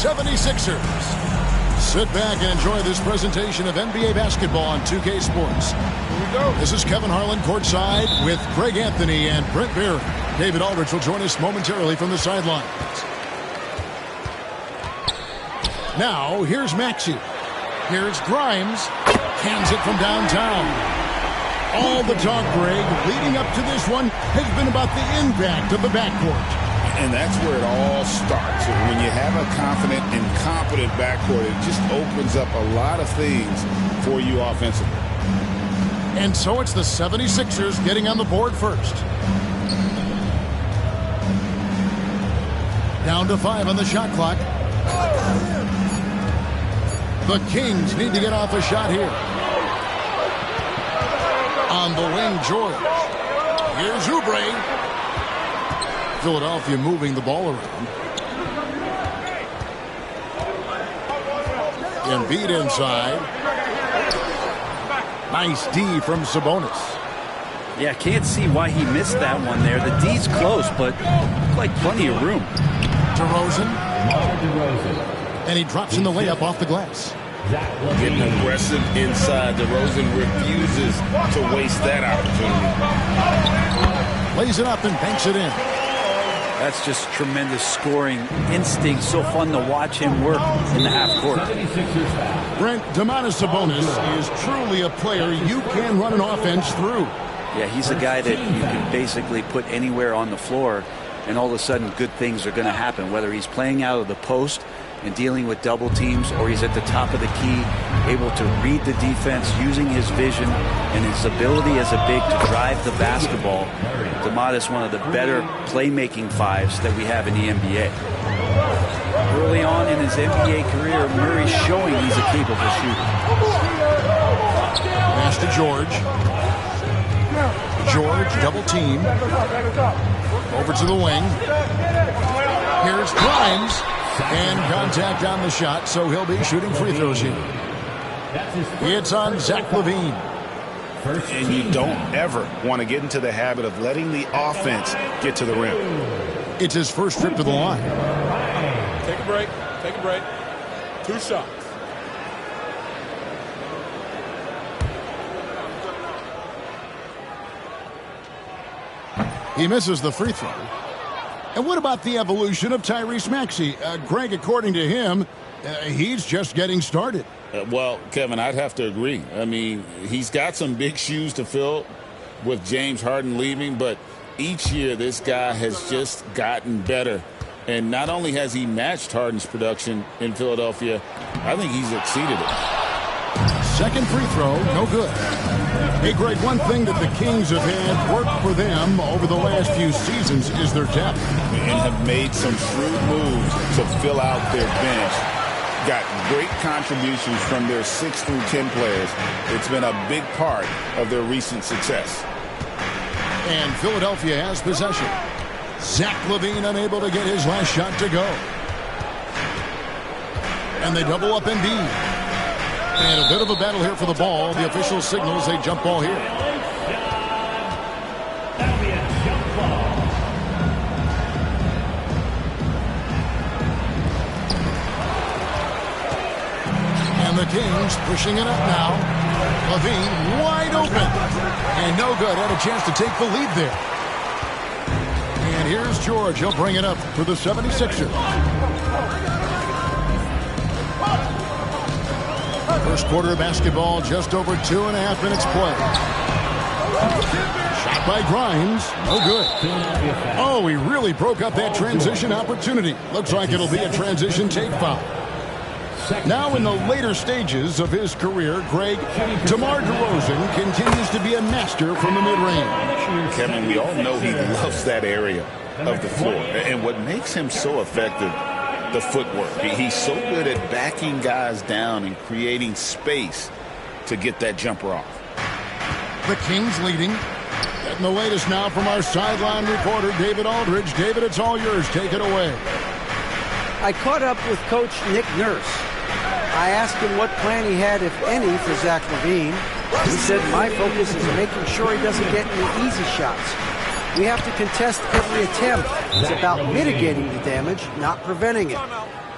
76ers. Sit back and enjoy this presentation of NBA basketball on 2K Sports. Here we go. This is Kevin Harlan courtside with Greg Anthony and Brent Barry. David Aldridge will join us momentarily from the sidelines. Now, here's Maxey. Here's Grimes. Hands it from downtown. All the talk, Greg, leading up to this one has been about the impact of the backcourt. And that's where it all starts. When you have a confident and competent backcourt, it just opens up a lot of things for you offensively. And so it's the 76ers getting on the board first. Down to 5 on the shot clock. The Kings need to get off a shot here. On the wing, George. Here's Oubre. Philadelphia moving the ball around. Embiid inside. Nice D from Sabonis. Yeah, can't see why he missed that one there. The D's close, but like plenty of room. DeRozan. And he drops in the layup off the glass. Getting aggressive inside. DeRozan refuses to waste that opportunity. Lays it up and banks it in. That's just tremendous scoring instinct. So fun to watch him work in the half court. Brent, Domantas Sabonis is truly a player you can run an offense through. Yeah, he's a guy that you can basically put anywhere on the floor, and all of a sudden good things are going to happen, whether he's playing out of the post and dealing with double teams, or he's at the top of the key, able to read the defense using his vision and his ability as a big to drive the basketball. Domantas, one of the better playmaking fives that we have in the NBA. Early on in his NBA career, Murray's showing he's a capable shooter. Pass to George. George, double team. Over to the wing. Here's Grimes. And contact on the shot, so he'll be shooting free throws here. It's on Zach LaVine. And you don't ever want to get into the habit of letting the offense get to the rim. It's his first trip to the line. Take a break. Take a break. 2 shots. He misses the free throw. And what about the evolution of Tyrese Maxey? Greg, according to him, he's just getting started. Well, Kevin, I'd have to agree. I mean, he's got some big shoes to fill with James Harden leaving, but each year this guy has just gotten better. And not only has he matched Harden's production in Philadelphia, I think he's exceeded it. Second free throw, no good. Hey, Greg, one thing that the Kings have had work for them over the last few seasons is their depth. And have made some shrewd moves to fill out their bench. Got great contributions from their 6 through 10 players. It's been a big part of their recent success. And Philadelphia has possession. Zach LaVine unable to get his last shot to go. And they double up Embiid. And a bit of a battle here for the ball. The official signals a jump ball here. And the Kings pushing it up now. LaVine wide open. And no good. Had a chance to take the lead there. And here's George. He'll bring it up for the 76ers. First quarter of basketball, just over 2.5 minutes play. Shot by Grimes, no good. Oh, he really broke up that transition opportunity. Looks like it'll be a transition take foul. Now in the later stages of his career, Greg, DeMar DeRozan continues to be a master from the mid-range. Kevin, we all know he loves that area of the floor. And what makes him so effective, the footwork. He's so good at backing guys down and creating space to get that jumper off. The Kings leading. Getting the latest now from our sideline reporter, David Aldridge. David, it's all yours. Take it away. I caught up with Coach Nick Nurse. I asked him what plan he had, if any, for Zach LaVine. He said, my focus is making sure he doesn't get any easy shots. We have to contest every attempt. It's about mitigating the damage, not preventing it.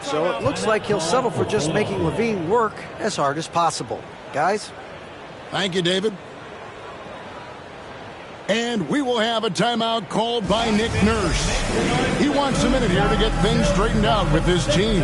So it looks like he'll settle for just making Levine work as hard as possible. Guys? Thank you, David. And we will have a timeout called by Nick Nurse. He wants a minute here to get things straightened out with his team.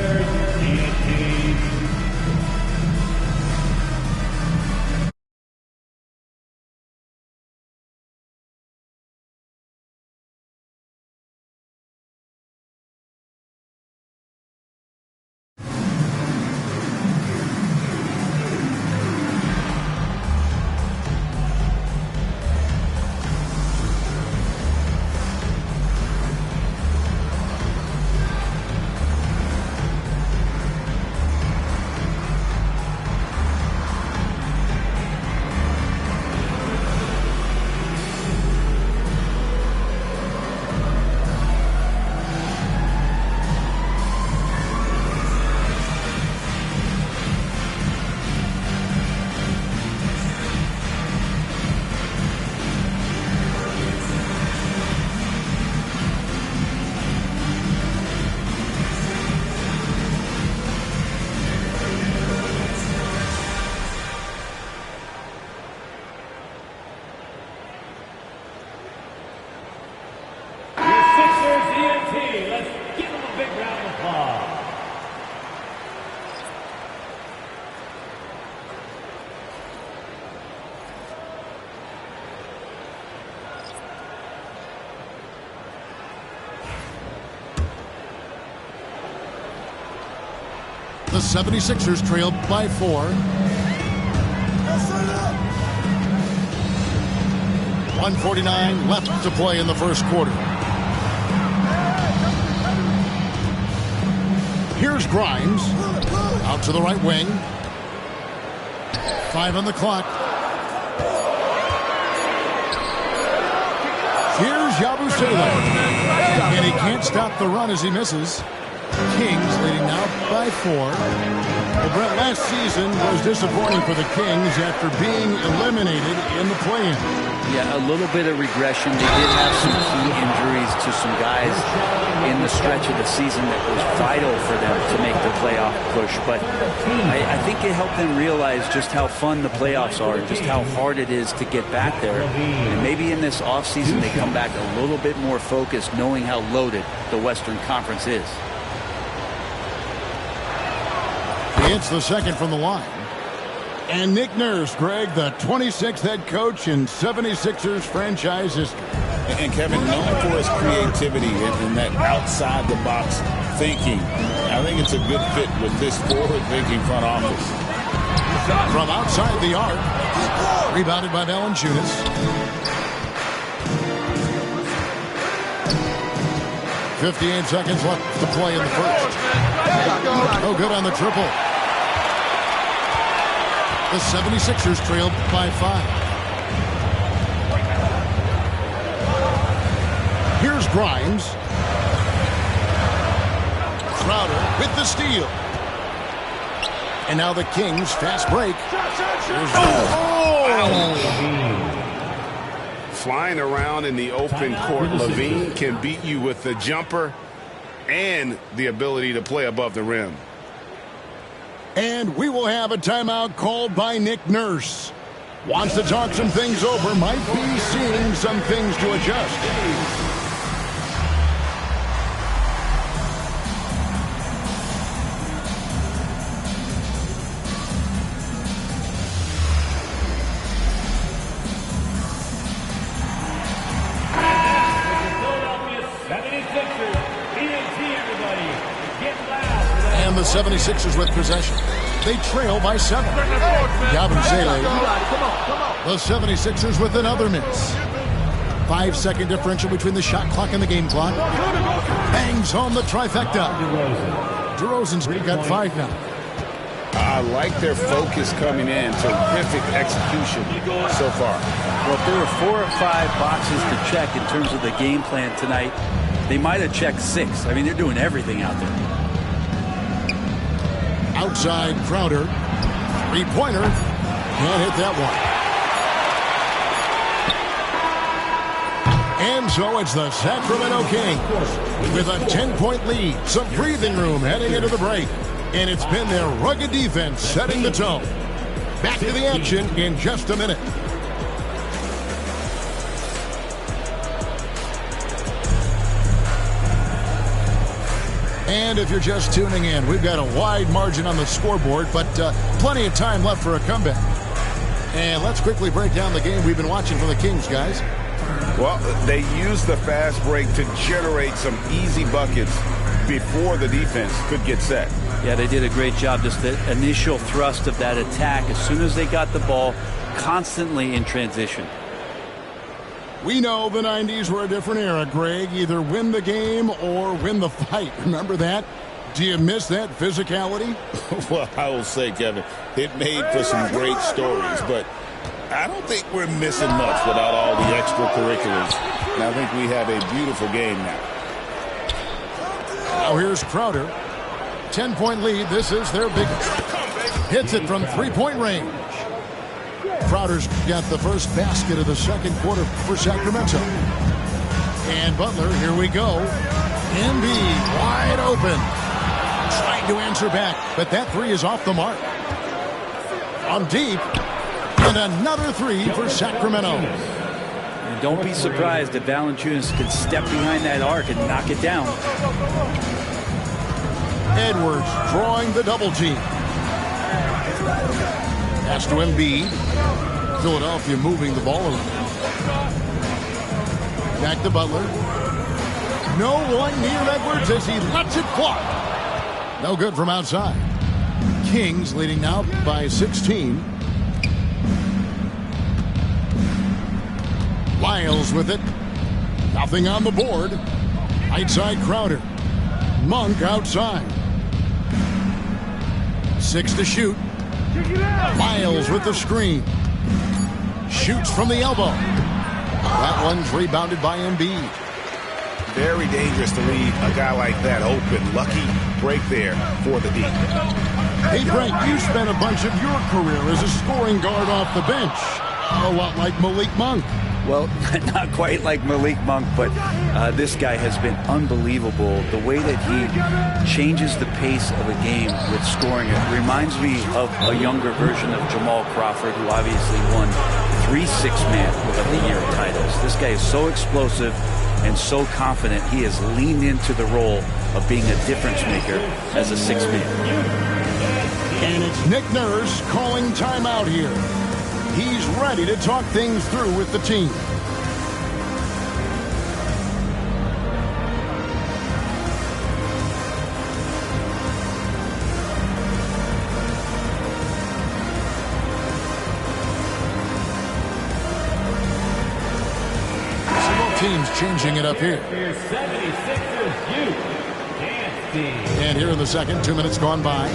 The 76ers trail by 4. 1:49 left to play in the first quarter. Here's Grimes. Out to the right wing. 5 on the clock. Here's Yabusele. And he can't stop the run as he misses. Kings leading now by 4. Well, Brett, last season was disappointing for the Kings after being eliminated in the play-in. Yeah, a little bit of regression. They did have some key injuries to some guys in the stretch of the season that was vital for them to make the playoff push. But I think it helped them realize just how fun the playoffs are and just how hard it is to get back there. And maybe in this offseason they come back a little bit more focused, knowing how loaded the Western Conference is. It's the second from the line. And Nick Nurse, Greg, the 26th head coach in 76ers franchise history. And Kevin, known for his creativity and that outside-the-box thinking, I think it's a good fit with this forward-thinking front office. From outside the arc, rebounded by Valanciunas. .58 seconds left to play in the first. No good on the triple. The 76ers trailed by 5. Here's Grimes. Crowder with the steal. And now the Kings fast break. Flying around in the open court, Levine can beat you with the jumper and the ability to play above the rim. And we will have a timeout called by Nick Nurse. Wants to talk some things over, might be seeing some things to adjust. And the 76ers with possession. They trail by 7. Yabusele. The 76ers with another miss. 5-second differential between the shot clock and the game clock. Bangs home the trifecta. DeRozan's got 5 now. I like their focus coming in. Terrific execution so far. Well, if there were 4 or 5 boxes to check in terms of the game plan tonight, they might have checked 6. I mean, they're doing everything out there. Outside Crowder. 3-pointer. Can't hit that one. And so it's the Sacramento Kings with a 10-point lead. Some breathing room heading into the break. And it's been their rugged defense setting the tone. Back to the action in just a minute. And if you're just tuning in, we've got a wide margin on the scoreboard, but plenty of time left for a comeback. And let's quickly break down the game we've been watching for the Kings, guys. Well, they used the fast break to generate some easy buckets before the defense could get set. Yeah, they did a great job. Just the initial thrust of that attack, as soon as they got the ball, constantly in transition. We know the 90s were a different era, Greg. Either win the game or win the fight. Remember that? Do you miss that physicality? Well, I will say, Kevin, it made for some great stories, but I don't think we're missing much without all the extracurriculars. And I think we have a beautiful game now. Now here's Crowder. 10-point lead. This is their biggest. Hits it from three-point range. Crowder's got the first basket of the second quarter for Sacramento. And Butler, here we go. Embiid wide open. Trying to answer back, but that three is off the mark. On deep. And another three for Sacramento. And don't be surprised if Valanciunas can step behind that arc and knock it down. Edwards drawing the double team. Pass to Embiid. Philadelphia moving the ball around. Back to Butler. No one near Edwards as he lets it fly. No good from outside. Kings leading now by 16. Lyles with it. Nothing on the board. Right side Crowder. Monk outside. 6 to shoot. Lyles with the screen. Shoots from the elbow. That one's rebounded by Embiid. Very dangerous to leave a guy like that open. Lucky break there for the D. Hey, Frank, you spent a bunch of your career as a scoring guard off the bench. A lot like Malik Monk. Well, not quite like Malik Monk, but this guy has been unbelievable. The way that he changes the pace of a game with scoring, it reminds me of a younger version of Jamal Crawford, who obviously won 3 Six-Man of the Year titles. This guy is so explosive and so confident. He has leaned into the role of being a difference maker as a six-man. And it's Nick Nurse calling timeout here. He's ready to talk things through with the team. Both teams changing it up here. And here in the second, 2 minutes gone by.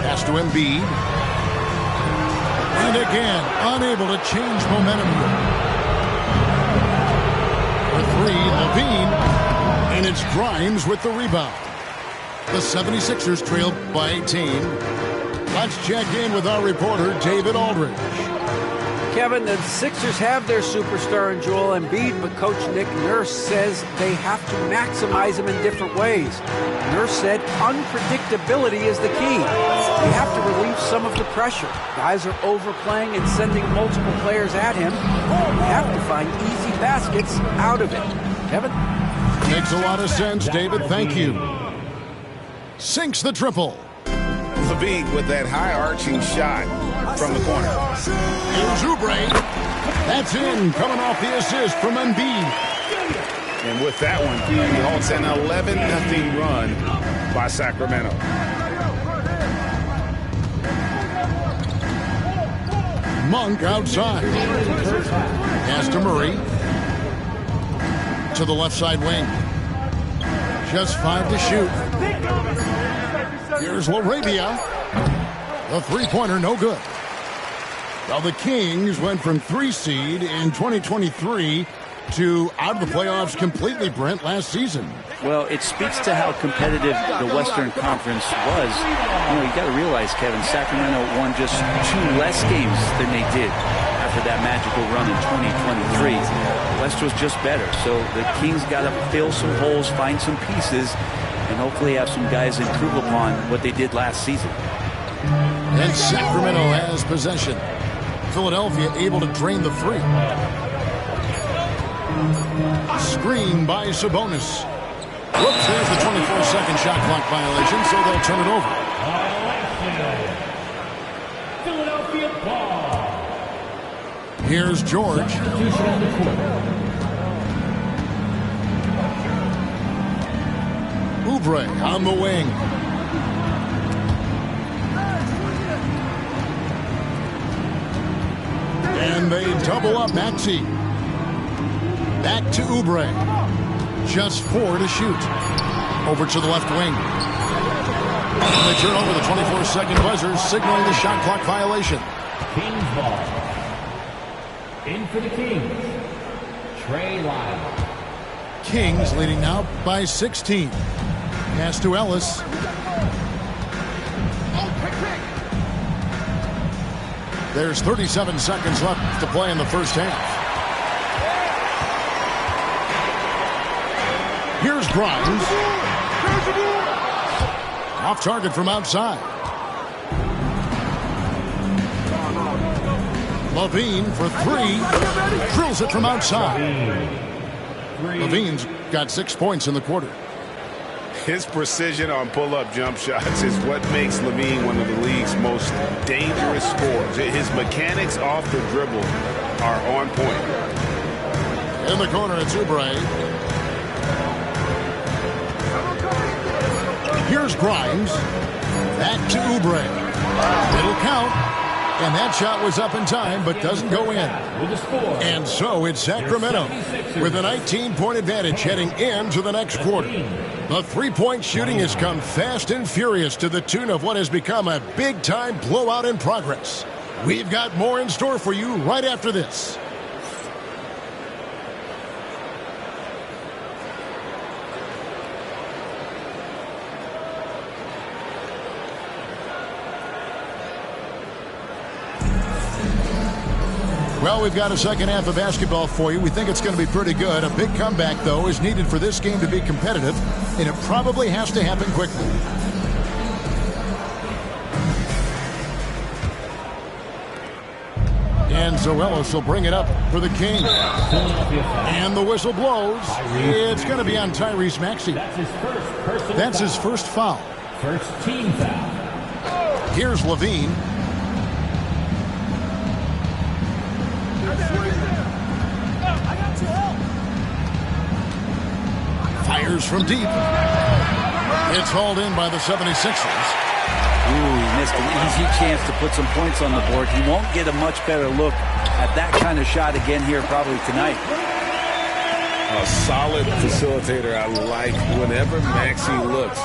Pass to Embiid. And again, unable to change momentum here. For three, Levine. And it's Grimes with the rebound. The 76ers trailed by 18. Let's check in with our reporter, David Aldridge. Kevin, the Sixers have their superstar in Joel Embiid, but Coach Nick Nurse says they have to maximize him in different ways. Nurse said unpredictability is the key. You have to relieve some of the pressure. Guys are overplaying and sending multiple players at him. You have to find easy baskets out of it. Kevin? Makes a lot of sense, David. Thank you. Sinks the triple. Levine with that high-arching shot from the corner. Here's Oubre. That's in, coming off the assist from Embiid. And with that one, he halts an 11-0 run by Sacramento. Monk outside. Pass to Murray. To the left side wing. Just 5 to shoot. Here's LaRavia. The three-pointer, no good. Well, the Kings went from 3 seed in 2023 to out of the playoffs completely, Brent, last season. Well, it speaks to how competitive the Western Conference was. You know, you got to realize, Kevin, Sacramento won just 2 less games than they did after that magical run in 2023. West was just better. So the Kings got to fill some holes, find some pieces, and hopefully have some guys improve upon what they did last season. And Sacramento has possession. Philadelphia able to drain the three. Screen by Sabonis. Whoops, there's the 24-second shot clock violation, so they'll turn it over. Philadelphia ball. Here's George. Oubre on the wing. And they double up Maxey. Back to Oubre. Just 4 to shoot. Over to the left wing. And they turn over the 24-second buzzer, signaling the shot clock violation. Kings ball. In for the Kings. Trey Lyles. Kings leading now by 16. Pass to Ellis. There's 37 seconds left to play in the first half. Here's Grimes. Off target from outside. Levine for 3. Drills it from outside. Levine's got 6 points in the quarter. His precision on pull-up jump shots is what makes Levine one of the league's most dangerous scorers. His mechanics off the dribble are on point. In the corner, it's Oubre. Here's Grimes. Back to Oubre. It'll count. And that shot was up in time, but doesn't go in. And so it's Sacramento with a 19-point advantage heading into the next quarter. The three-point shooting has come fast and furious to the tune of what has become a big-time blowout in progress. We've got more in store for you right after this. Well, we've got a second half of basketball for you. We think it's going to be pretty good. A big comeback, though, is needed for this game to be competitive, and it probably has to happen quickly. And Zoelos will bring it up for the Kings. And the whistle blows. It's going to be on Tyrese Maxey. That's his first foul. First team foul. Here's Levine. Fires from deep. It's hauled in by the 76ers. Ooh, he missed an easy chance to put some points on the board. He won't get a much better look at that kind of shot again here probably tonight. A solid facilitator. I like whenever Maxey looks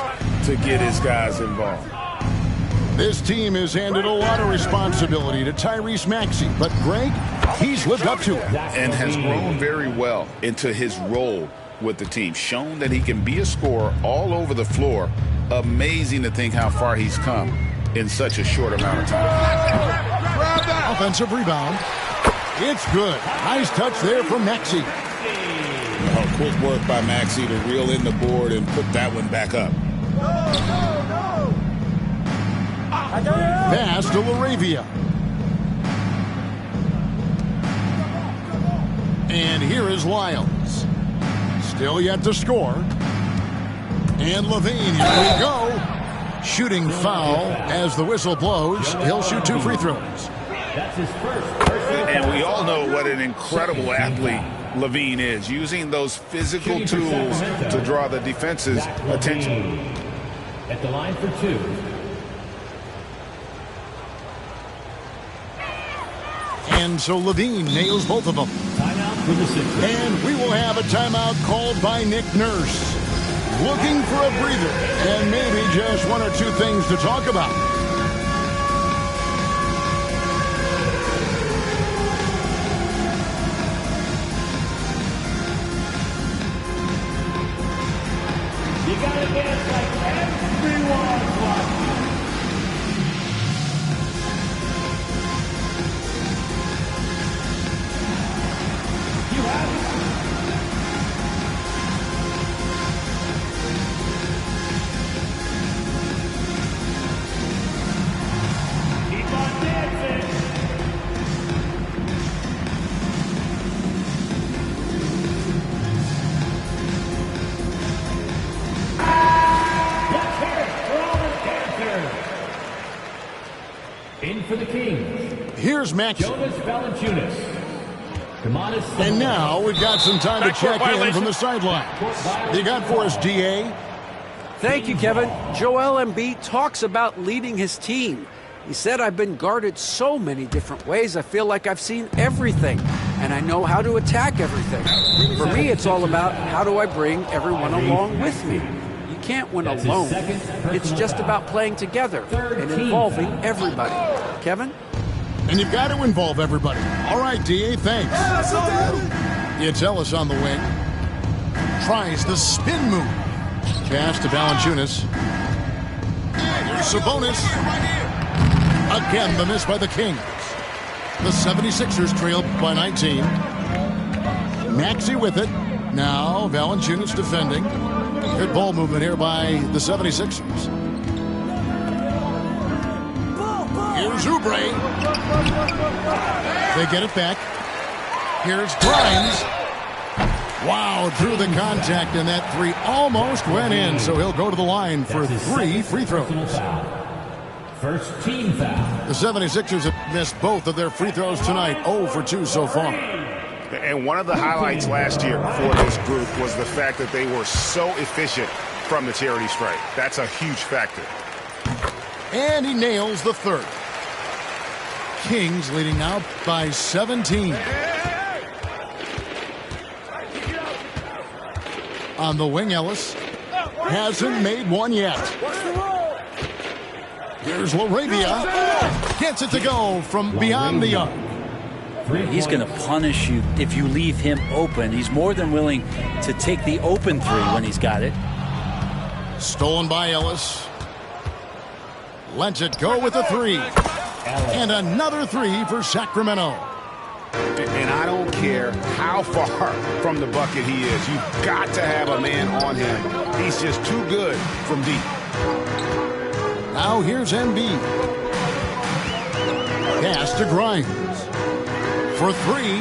to get his guys involved. This team has handed a lot of responsibility to Tyrese Maxey, but Greg, he's lived up to it. And has grown very well into his role with the team. Shown that he can be a scorer all over the floor. Amazing to think how far he's come in such a short amount of time. Offensive rebound. It's good. Nice touch there from Maxey. Oh, quick work by Maxey to reel in the board and put that one back up. Pass to LaRavia. And here is Lyles. Still yet to score. And Levine, here we go. Shooting foul as the whistle blows. He'll shoot 2 free throws. That's his first. And we all know what an incredible athlete Levine is, using those physical tools to draw the defense's attention. At the line for 2. And so Levine nails both of them. Timeout for the Sixers. And we will have a timeout called by Nick Nurse. Looking for a breather and maybe just 1 or 2 things to talk about. You gotta dance like everyone's watching. You have Here's Max. Jonas Valanciunas. And now we've got some time to check in from the sideline. You got for us, DA? Thank you, Kevin. Joel Embiid talks about leading his team. He said, I've been guarded so many different ways, I feel like I've seen everything, and I know how to attack everything. For me, it's all about how do I bring everyone along with me. You can't win alone. It's just about playing together and involving everybody. Kevin? And you've got to involve everybody. All right, DA, thanks. It's Ellis on the wing. Tries the spin move. Pass to Valanciunas. Here's Sabonis. Again, the miss by the Kings. The 76ers trailed by 19. Maxey with it. Now Valanciunas defending. Good ball movement here by the 76ers. Here's Oubre. They get it back. Here's Grimes. Wow, through the contact, and that three almost went in, so he'll go to the line for 3 free throws. First team foul. The 76ers have missed both of their free throws tonight, 0 for 2 so far. And one of the highlights last year for this group was the fact that they were so efficient from the charity stripe. That's a huge factor. And he nails the third. Kings leading now by 17. On the wing, Ellis hasn't made one yet. Here's LaRavia. Gets it to go from beyond the arc. He's going to punish you if you leave him open. He's more than willing to take the open three when he's got it. Stolen by Ellis. Lets it go with a three. And another three for Sacramento. And I don't care how far from the bucket he is. You've got to have a man on him. He's just too good from deep. Now here's Embiid. Pass to Grimes. For three.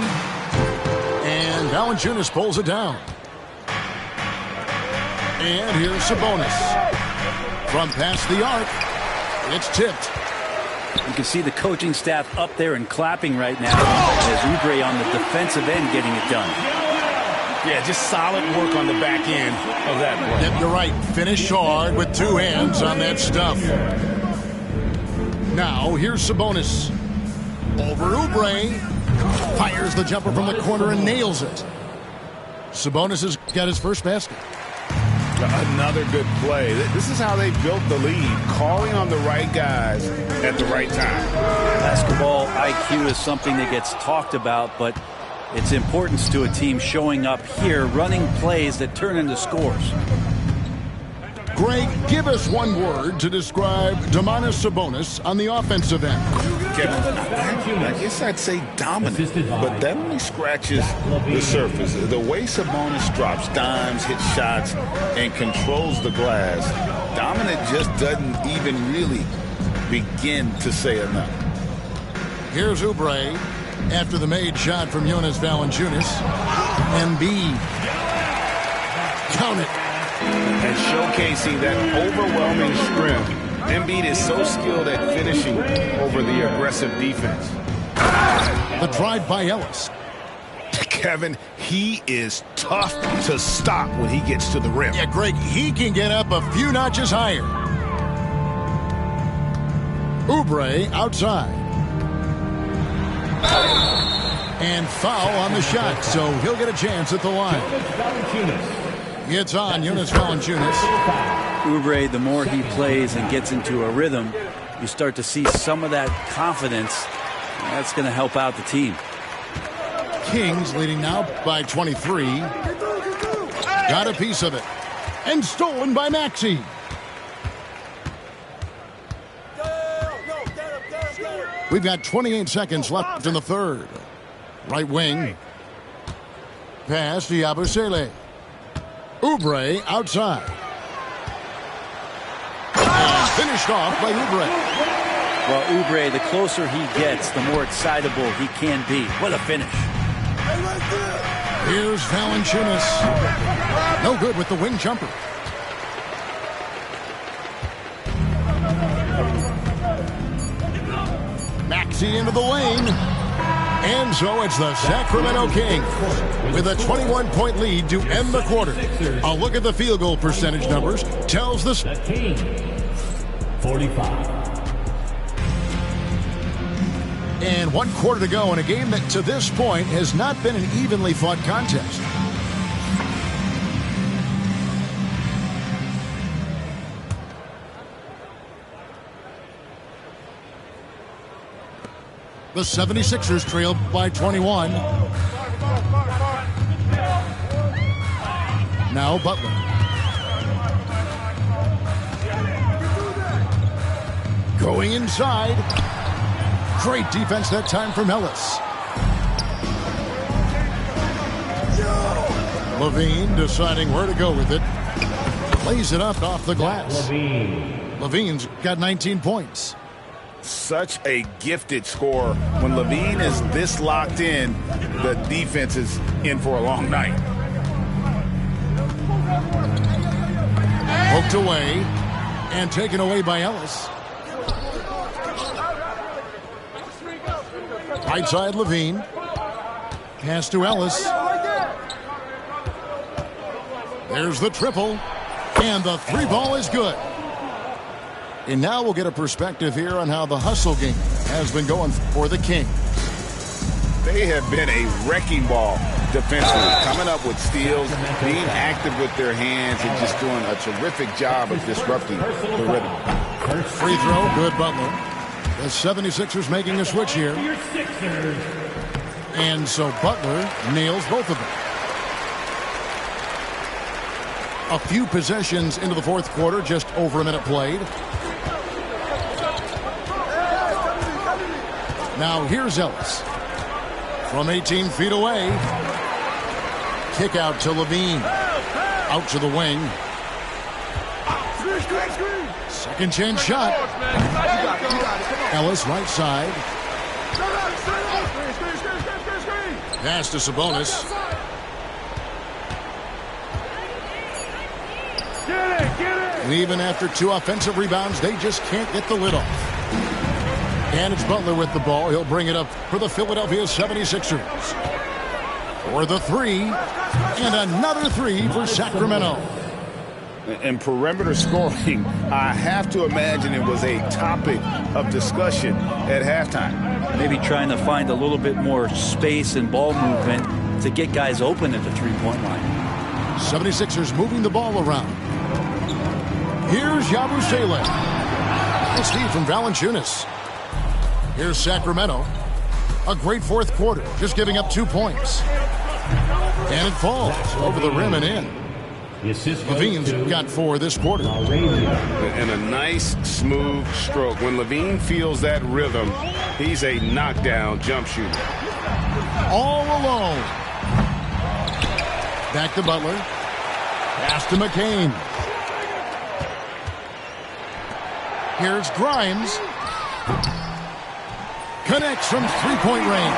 And Valanciunas pulls it down. And here's Sabonis. From past the arc. It's tipped. You can see the coaching staff up there and clapping right now as Oubre on the defensive end getting it done. Yeah, just solid work on the back end of that play. Yep, you're right. Finish hard with two hands on that stuff. Now, here's Sabonis. Over Oubre. Fires the jumper from the corner and nails it. Sabonis has got his first basket. Another good play. This is how they built the lead, calling on the right guys at the right time. Basketball IQ is something that gets talked about, but its importance to a team showing up here, running plays that turn into scores. Greg, give us one word to describe Domantas Sabonis on the offensive end. Kevin, I guess I'd say dominant, but that only scratches the surface. The way Sabonis drops dimes, hits shots, and controls the glass, dominant just doesn't even really begin to say enough. Here's Oubre after the made shot from Jonas Valanciunas. Embiid. Count it. And showcasing that overwhelming strength. Embiid is so skilled at finishing over the aggressive defense. The drive by Ellis. Kevin, he is tough to stop when he gets to the rim. Yeah, Greg, he can get up a few notches higher. Oubre outside. And foul on the shot, so he'll get a chance at the line. It's on Jonas Valanciunas. Oubre, the more he plays and gets into a rhythm, you start to see some of that confidence. That's going to help out the team. Kings leading now by 23. Got a piece of it. And stolen by Maxey. We've got 28 seconds left in the third. Right wing. Pass to Yabusele. Oubre outside. And finished off by Oubre. Well, Oubre, the closer he gets, the more excitable he can be. What a finish. Here's Valanciunas. No good with the wing jumper. Maxey into the lane. And so it's the Sacramento Kings with a 21-point lead to end the quarter. A look at the field goal percentage numbers tells the Kings, 45. And 1 quarter to go in a game that to this point has not been an evenly fought contest. The 76ers trail by 21. Now Butler. Going inside. Great defense that time from Ellis. Levine deciding where to go with it. Plays it up off the glass. Levine's got 19 points. Such a gifted scorer. When Levine is this locked in, the defense is in for a long night. Poked away and taken away by Ellis. Right side Levine. Pass to Ellis. There's the triple. And the 3 ball is good. And now we'll get a perspective here on how the hustle game has been going for the Kings. They have been a wrecking ball defensively, coming up with steals, being active with their hands, and just doing a terrific job of disrupting the rhythm. Free throw, good Butler. The 76ers making a switch here. And so Butler nails both of them. A few possessions into the fourth quarter, just over a minute played. Now here's Ellis. From 18 feet away. Kick out to Levine. Out to the wing. Second chance shot. Ellis right side. Pass to Sabonis. And even after 2 offensive rebounds, they just can't get the lid off. And it's Butler with the ball. He'll bring it up for the Philadelphia 76ers. For the 3. And another 3 for Sacramento. And perimeter scoring, I have to imagine it was a topic of discussion at halftime. Maybe trying to find a little bit more space and ball movement to get guys open at the 3-point line. 76ers moving the ball around. Here's Yabusele. Nice feed from Valanciunas. Here's Sacramento. A great fourth quarter, just giving up 2 points. And it falls over the rim and in. Levine's got 4 this quarter. And a nice, smooth stroke. When Levine feels that rhythm, he's a knockdown jump shooter. All alone. Back to Butler. Pass to McCain. Here's Grimes. Connects from 3-point range.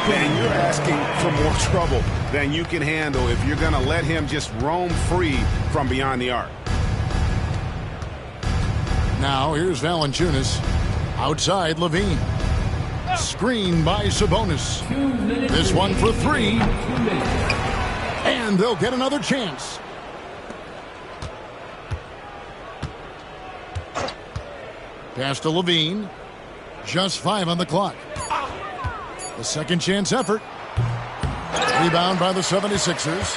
And you're asking for more trouble than you can handle if you're going to let him just roam free from beyond the arc. Now here's Valanciunas. Outside Levine. Screened by Sabonis. This one for 3. And they'll get another chance. Pass to Levine. Just 5 on the clock. The second chance effort. Rebound by the 76ers.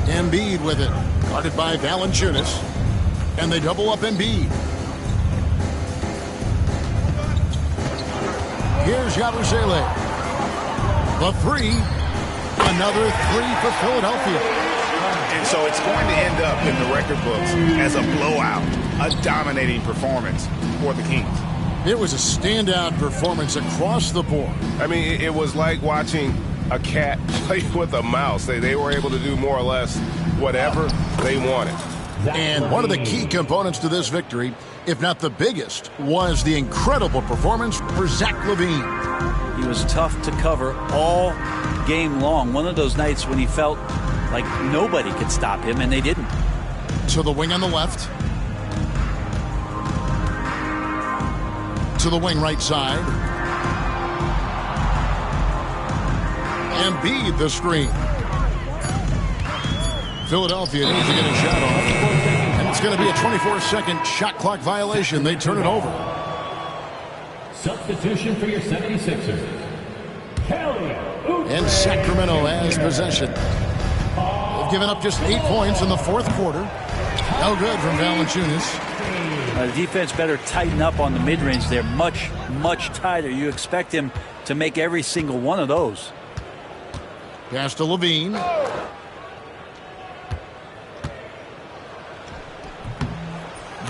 Embiid with it. Guarded by Valanciunas. And they double up Embiid. Here's Yabusele. The 3. Another 3 for Philadelphia. And so it's going to end up in the record books as a blowout, a dominating performance for the Kings. It was a standout performance across the board. I mean, it was like watching a cat play with a mouse. They were able to do more or less whatever they wanted. And one of the key components to this victory, if not the biggest, was the incredible performance for Zach LaVine. He was tough to cover all game long. One of those nights when he felt like nobody could stop him, and they didn't. To the wing on the left. To the wing right side. Embiid the screen. Philadelphia needs to get a shot off. And it's going to be a 24-second shot clock violation. They turn it over. Substitution for your 76ers. And Sacramento has possession. They've given up just 8 points in the fourth quarter. No good from Valanciunas. The defense better tighten up on the mid-range. They're much, much tighter. You expect him to make every single one of those. Pass to Levine.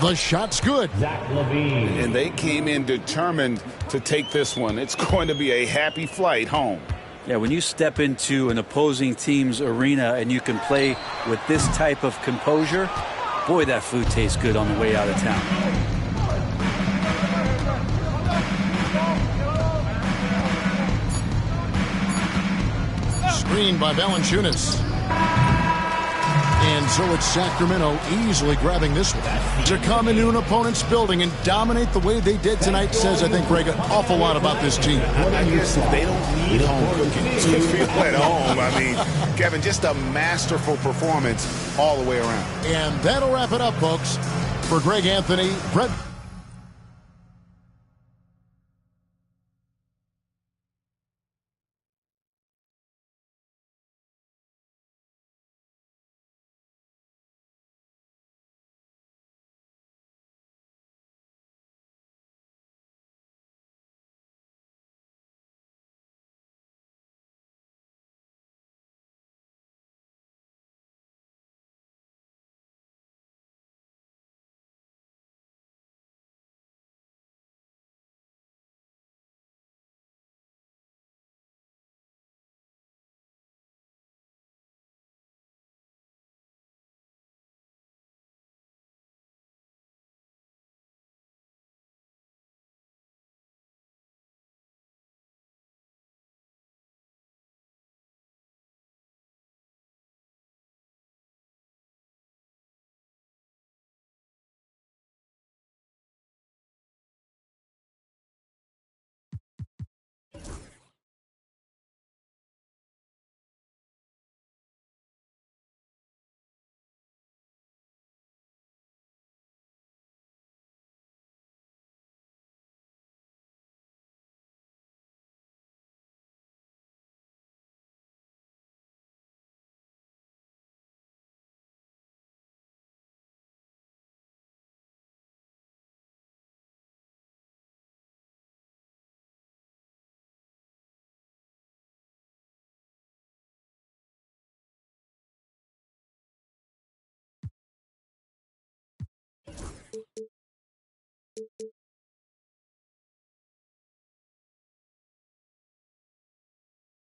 The shot's good. And they came in determined to take this one. It's going to be a happy flight home. Yeah, when you step into an opposing team's arena and you can play with this type of composure, boy, that food tastes good on the way out of town. Screened by Valanciunas. And so it's Sacramento easily grabbing this one. To come into an opponent's building and dominate the way they did tonight says, I think, Greg, an awful lot about this team. I guess they don't need home cooking to feel at home. I mean, Kevin, just a masterful performance all the way around. And that'll wrap it up, folks. For Greg Anthony, Brett